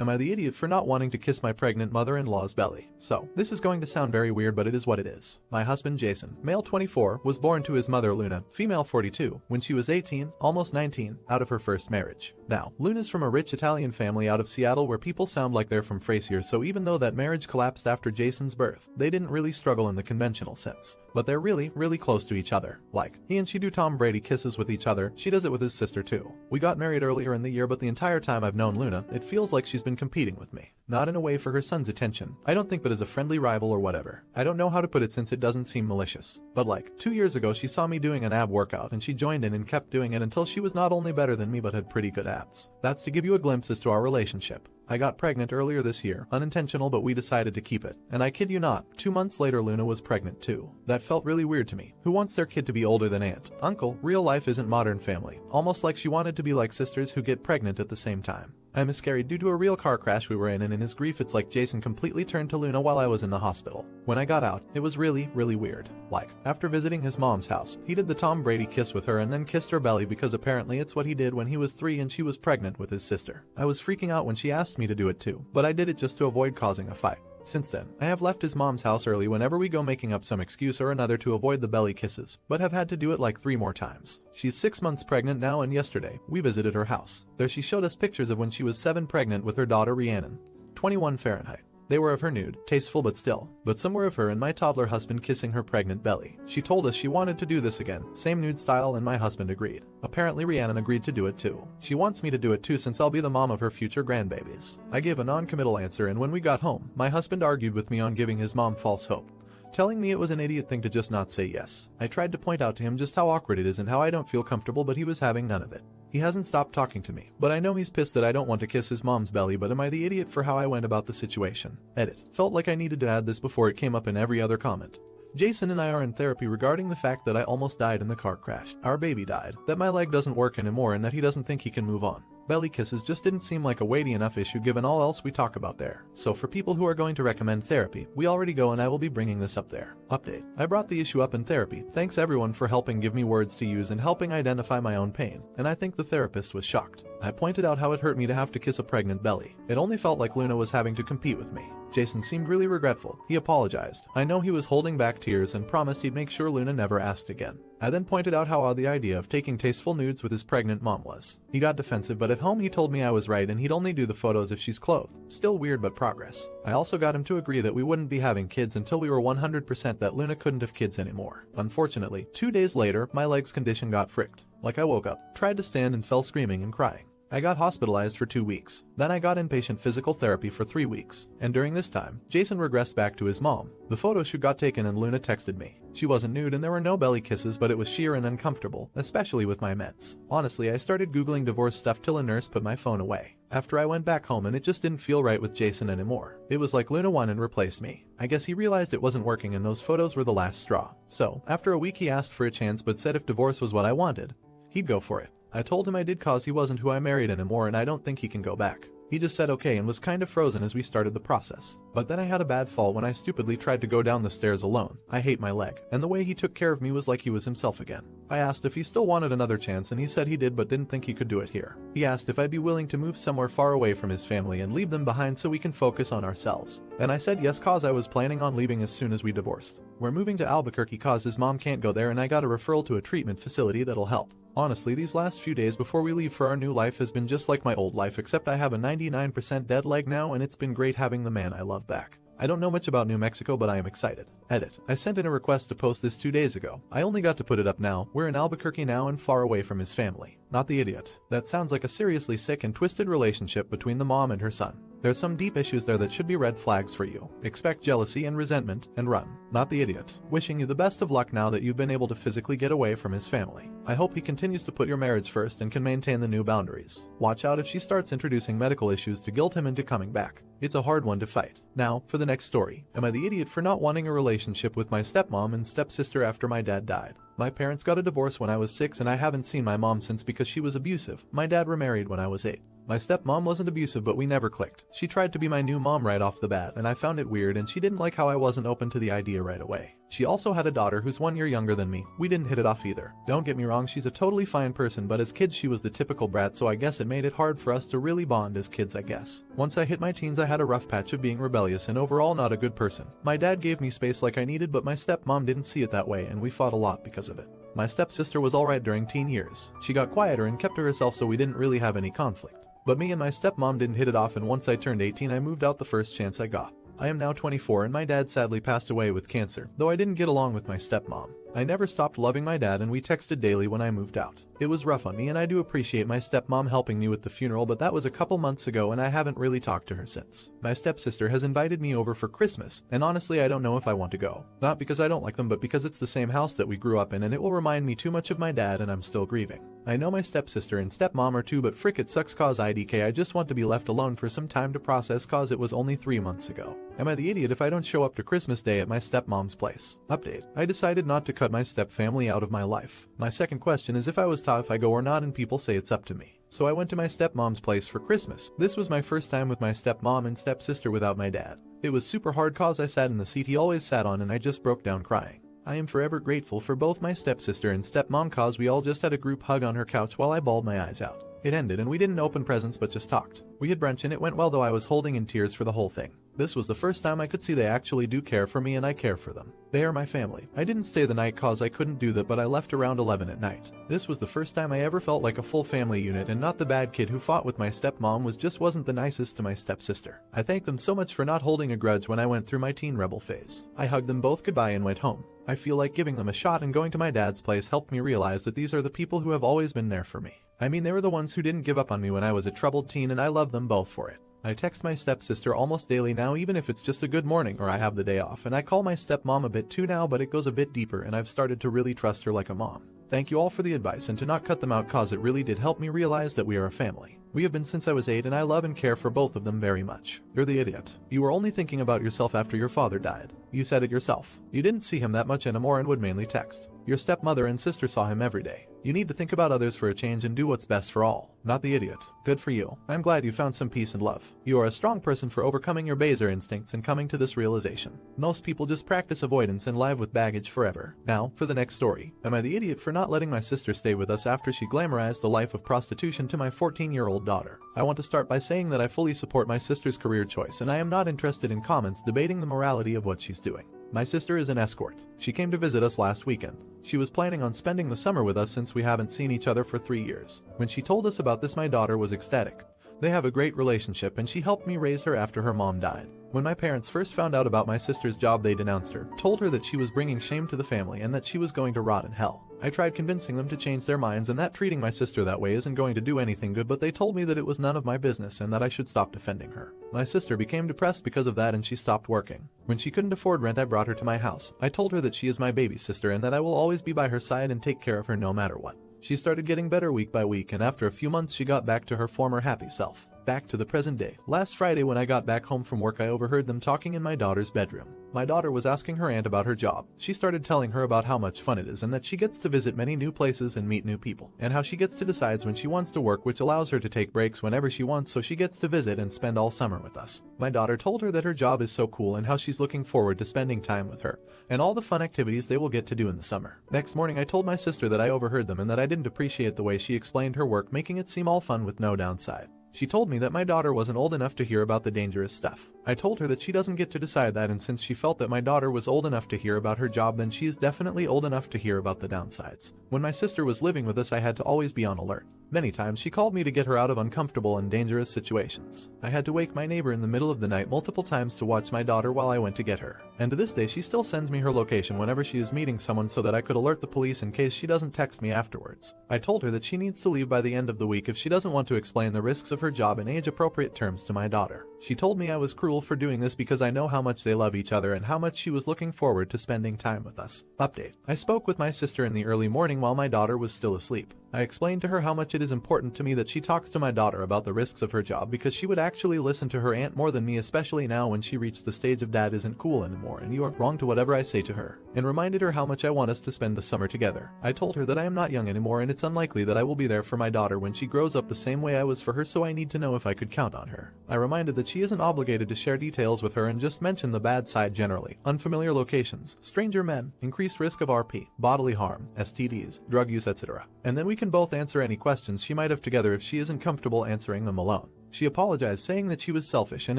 Am I the idiot for not wanting to kiss my pregnant mother-in-law's belly? So, this is going to sound very weird, but it is what it is. My husband Jason, male 24, was born to his mother Luna, female 42, when she was 18, almost 19, out of her first marriage. Now, Luna's from a rich Italian family out of Seattle where people sound like they're from Frasier, so even though that marriage collapsed after Jason's birth, they didn't really struggle in the conventional sense. But they're really, really close to each other. Like, he and she do Tom Brady kisses with each other, she does it with his sister too. We got married earlier in the year, but the entire time I've known Luna, it feels like she's been competing with me. Not in a way for her son's attention, I don't think, but as a friendly rival or whatever. I don't know how to put it since it doesn't seem malicious. But like, 2 years ago she saw me doing an ab workout and she joined in and kept doing it until she was not only better than me but had pretty good abs. That's to give you a glimpse as to our relationship. I got pregnant earlier this year, unintentional, but we decided to keep it. And I kid you not, 2 months later Luna was pregnant too. That felt really weird to me. Who wants their kid to be older than aunt, uncle? Real life isn't Modern Family. Almost like she wanted to be like sisters who get pregnant at the same time. I miscarried due to a real car crash we were in, and in his grief it's like Jason completely turned to Luna while I was in the hospital. When I got out, it was really, really weird. Like, after visiting his mom's house, he did the Tom Brady kiss with her and then kissed her belly because apparently it's what he did when he was 3 and she was pregnant with his sister. I was freaking out when she asked me to do it too, but I did it just to avoid causing a fight. Since then, I have left his mom's house early whenever we go, making up some excuse or another to avoid the belly kisses, but have had to do it like 3 more times. She's 6 months pregnant now, and yesterday, we visited her house. There she showed us pictures of when she was 7, pregnant with her daughter Rhiannon. 21 Fahrenheit. They were of her nude, tasteful but still, but some were of her and my toddler husband kissing her pregnant belly. She told us she wanted to do this again, same nude style, and my husband agreed. Apparently Rhiannon agreed to do it too. She wants me to do it too since I'll be the mom of her future grandbabies. I gave a non-committal answer, and when we got home, my husband argued with me on giving his mom false hope, telling me it was an idiot thing to just not say yes. I tried to point out to him just how awkward it is and how I don't feel comfortable, but he was having none of it. He hasn't stopped talking to me, but I know he's pissed that I don't want to kiss his mom's belly. But am I the idiot for how I went about the situation? Edit. Felt like I needed to add this before it came up in every other comment. Jason and I are in therapy regarding the fact that I almost died in the car crash. Our baby died, that my leg doesn't work anymore, and that he doesn't think he can move on. Belly kisses just didn't seem like a weighty enough issue given all else we talk about there. So for people who are going to recommend therapy, we already go, and I will be bringing this up there. Update. I brought the issue up in therapy. Thanks everyone for helping give me words to use and helping identify my own pain, and I think the therapist was shocked. I pointed out how it hurt me to have to kiss a pregnant belly. It only felt like Luna was having to compete with me. Jason seemed really regretful. He apologized. I know he was holding back tears and promised he'd make sure Luna never asked again. I then pointed out how odd the idea of taking tasteful nudes with his pregnant mom was. He got defensive, but at home he told me I was right and he'd only do the photos if she's clothed. Still weird, but progress. I also got him to agree that we wouldn't be having kids until we were 100% that Luna couldn't have kids anymore. Unfortunately, 2 days later, my leg's condition got fricked. Like, I woke up, tried to stand, and fell screaming and crying. I got hospitalized for 2 weeks. Then I got inpatient physical therapy for 3 weeks. And during this time, Jason regressed back to his mom. The photo shoot got taken and Luna texted me. She wasn't nude and there were no belly kisses, but it was sheer and uncomfortable, especially with my meds. Honestly, I started googling divorce stuff till a nurse put my phone away. After I went back home, and it just didn't feel right with Jason anymore. It was like Luna won and replaced me. I guess he realized it wasn't working and those photos were the last straw. So, after a week he asked for a chance but said if divorce was what I wanted, he'd go for it. I told him I did, cause he wasn't who I married anymore and I don't think he can go back. He just said okay and was kind of frozen as we started the process. But then I had a bad fall when I stupidly tried to go down the stairs alone. I hate my leg, and the way he took care of me was like he was himself again. I asked if he still wanted another chance and he said he did but didn't think he could do it here. He asked if I'd be willing to move somewhere far away from his family and leave them behind so we can focus on ourselves. And I said yes, cause I was planning on leaving as soon as we divorced. We're moving to Albuquerque cause his mom can't go there and I got a referral to a treatment facility that'll help. Honestly, these last few days before we leave for our new life has been just like my old life, except I have a 99% dead leg now, and it's been great having the man I love back. I don't know much about New Mexico, but I am excited. Edit. I sent in a request to post this 2 days ago. I only got to put it up now. We're in Albuquerque now and far away from his family. Not the idiot. That sounds like a seriously sick and twisted relationship between the mom and her son. There's some deep issues there that should be red flags for you. Expect jealousy and resentment, and run. Not the idiot. Wishing you the best of luck now that you've been able to physically get away from his family. I hope he continues to put your marriage first and can maintain the new boundaries. Watch out if she starts introducing medical issues to guilt him into coming back. It's a hard one to fight. Now, for the next story. Am I the idiot for not wanting a relationship with my stepmom and stepsister after my dad died? My parents got a divorce when I was 6 and I haven't seen my mom since because she was abusive. My dad remarried when I was 8. My stepmom wasn't abusive, but we never clicked. She tried to be my new mom right off the bat, and I found it weird, and she didn't like how I wasn't open to the idea right away. She also had a daughter who's 1 year younger than me. We didn't hit it off either. Don't get me wrong, she's a totally fine person, but as kids she was the typical brat, so I guess it made it hard for us to really bond as kids, I guess. Once I hit my teens I had a rough patch of being rebellious and overall not a good person. My dad gave me space like I needed, but my stepmom didn't see it that way, and we fought a lot because of it. My stepsister was alright during teen years. She got quieter and kept to herself, so we didn't really have any conflict. But me and my stepmom didn't hit it off, and once I turned 18 I moved out the first chance I got. I am now 24 and my dad sadly passed away with cancer, though I didn't get along with my stepmom. I never stopped loving my dad and we texted daily when I moved out. It was rough on me and I do appreciate my stepmom helping me with the funeral, but that was a couple months ago and I haven't really talked to her since. My stepsister has invited me over for Christmas, and honestly I don't know if I want to go. Not because I don't like them, but because it's the same house that we grew up in and it will remind me too much of my dad and I'm still grieving. I know my stepsister and stepmom are too, but frick it sucks cause IDK I just want to be left alone for some time to process cause it was only 3 months ago. Am I the idiot if I don't show up to Christmas Day at my stepmom's place? Update. I decided not to cut my stepfamily out of my life. My second question is if I was taught if I go or not, and people say it's up to me. So I went to my stepmom's place for Christmas. This was my first time with my stepmom and stepsister without my dad. It was super hard cause I sat in the seat he always sat on and I just broke down crying. I am forever grateful for both my stepsister and stepmom cause we all just had a group hug on her couch while I bawled my eyes out. It ended and we didn't open presents but just talked. We had brunch and it went well, though I was holding in tears for the whole thing. This was the first time I could see they actually do care for me and I care for them. They are my family. I didn't stay the night cause I couldn't do that, but I left around 11 at night. This was the first time I ever felt like a full family unit and not the bad kid who fought with my stepmom wasn't the nicest to my stepsister. I thank them so much for not holding a grudge when I went through my teen rebel phase. I hugged them both goodbye and went home. I feel like giving them a shot, and going to my dad's place helped me realize that these are the people who have always been there for me. I mean, they were the ones who didn't give up on me when I was a troubled teen, and I love them both for it. I text my stepsister almost daily now, even if it's just a good morning or I have the day off, and I call my stepmom a bit too now, but it goes a bit deeper and I've started to really trust her like a mom. Thank you all for the advice and to not cut them out cause it really did help me realize that we are a family. We have been since I was 8 and I love and care for both of them very much. You're the idiot. You were only thinking about yourself after your father died. You said it yourself. You didn't see him that much anymore and would mainly text. Your stepmother and sister saw him every day. You need to think about others for a change and do what's best for all. Not the idiot. Good for you. I'm glad you found some peace and love. You are a strong person for overcoming your baser instincts and coming to this realization. Most people just practice avoidance and live with baggage forever. Now, for the next story. Am I the idiot for not letting my sister stay with us after she glamorized the life of prostitution to my 14-year-old daughter? I want to start by saying that I fully support my sister's career choice and I am not interested in comments debating the morality of what she's doing. My sister is an escort. She came to visit us last weekend. She was planning on spending the summer with us since we haven't seen each other for 3 years. When she told us about this, my daughter was ecstatic. They have a great relationship and she helped me raise her after her mom died. When my parents first found out about my sister's job, they denounced her, told her that she was bringing shame to the family and that she was going to rot in hell. I tried convincing them to change their minds and that treating my sister that way isn't going to do anything good, but they told me that it was none of my business and that I should stop defending her. My sister became depressed because of that and she stopped working. When she couldn't afford rent, I brought her to my house. I told her that she is my baby sister and that I will always be by her side and take care of her no matter what. She started getting better week by week, and after a few months she got back to her former happy self. Back to the present day. Last Friday when I got back home from work, I overheard them talking in my daughter's bedroom. My daughter was asking her aunt about her job. She started telling her about how much fun it is and that she gets to visit many new places and meet new people, and how she gets to decide when she wants to work, which allows her to take breaks whenever she wants, so she gets to visit and spend all summer with us. My daughter told her that her job is so cool and how she's looking forward to spending time with her and all the fun activities they will get to do in the summer. Next morning I told my sister that I overheard them and that I didn't appreciate the way she explained her work, making it seem all fun with no downside. She told me that my daughter wasn't old enough to hear about the dangerous stuff. I told her that she doesn't get to decide that, and since she felt that my daughter was old enough to hear about her job, then she is definitely old enough to hear about the downsides. When my sister was living with us, I had to always be on alert. Many times she called me to get her out of uncomfortable and dangerous situations. I had to wake my neighbor in the middle of the night multiple times to watch my daughter while I went to get her. And to this day she still sends me her location whenever she is meeting someone so that I could alert the police in case she doesn't text me afterwards. I told her that she needs to leave by the end of the week if she doesn't want to explain the risks of her job in age-appropriate terms to my daughter. She told me I was cruel for doing this because I know how much they love each other and how much she was looking forward to spending time with us. Update. I spoke with my sister in the early morning while my daughter was still asleep. I explained to her how much it is important to me that she talks to my daughter about the risks of her job because she would actually listen to her aunt more than me, especially now when she reached the stage of dad isn't cool anymore and you are wrong to whatever I say to her, and reminded her how much I want us to spend the summer together. I told her that I am not young anymore and it's unlikely that I will be there for my daughter when she grows up the same way I was for her, so I need to know if I could count on her. I reminded that she isn't obligated to share details with her and just mention the bad side generally: unfamiliar locations, stranger men, increased risk of RP, bodily harm, STDs, drug use, etc. And then we can both answer any questions she might have together if she isn't comfortable answering them alone. She apologized, saying that she was selfish and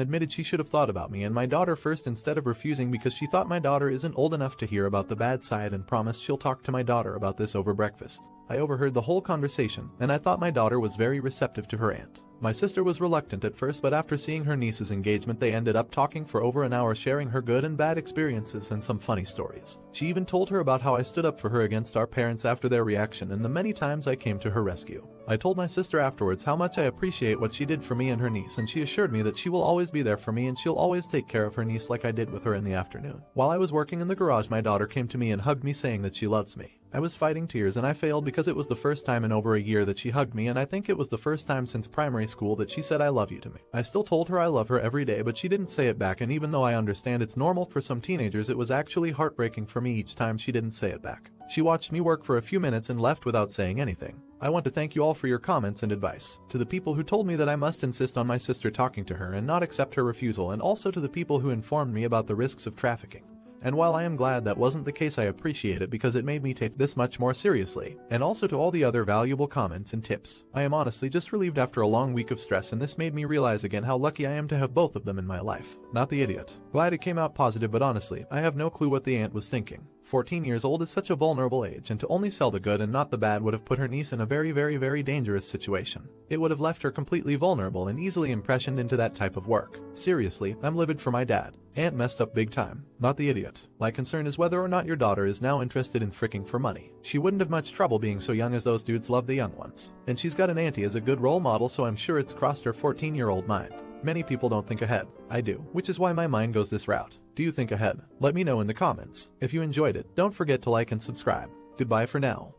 admitted she should have thought about me and my daughter first instead of refusing because she thought my daughter isn't old enough to hear about the bad side, and promised she'll talk to my daughter about this over breakfast. I overheard the whole conversation, and I thought my daughter was very receptive to her aunt. My sister was reluctant at first, but after seeing her niece's engagement they ended up talking for over an hour, sharing her good and bad experiences and some funny stories. She even told her about how I stood up for her against our parents after their reaction and the many times I came to her rescue. I told my sister afterwards how much I appreciate what she did for me and her niece, and she assured me that she will always be there for me and she'll always take care of her niece like I did with her in the afternoon. While I was working in the garage, my daughter came to me and hugged me, saying that she loves me. I was fighting tears and I failed because it was the first time in over a year that she hugged me, and I think it was the first time since primary school that she said I love you to me. I still told her I love her every day, but she didn't say it back, and even though I understand it's normal for some teenagers, it was actually heartbreaking for me each time she didn't say it back. She watched me work for a few minutes and left without saying anything. I want to thank you all for your comments and advice. To the people who told me that I must insist on my sister talking to her and not accept her refusal, and also to the people who informed me about the risks of trafficking. And while I am glad that wasn't the case, I appreciate it because it made me take this much more seriously. And also to all the other valuable comments and tips. I am honestly just relieved after a long week of stress, and this made me realize again how lucky I am to have both of them in my life. Not the idiot. Glad it came out positive, but honestly, I have no clue what the aunt was thinking. 14 years old is such a vulnerable age, and to only sell the good and not the bad would have put her niece in a very dangerous situation. It would have left her completely vulnerable and easily impressioned into that type of work. Seriously, I'm livid for my dad. Aunt messed up big time. Not the idiot. My concern is whether or not your daughter is now interested in fricking for money. She wouldn't have much trouble being so young, as those dudes love the young ones. And she's got an auntie as a good role model, so I'm sure it's crossed her 14-year-old mind. Many people don't think ahead. I do, which is why my mind goes this route. Do you think ahead? Let me know in the comments. If you enjoyed it, don't forget to like and subscribe. Goodbye for now.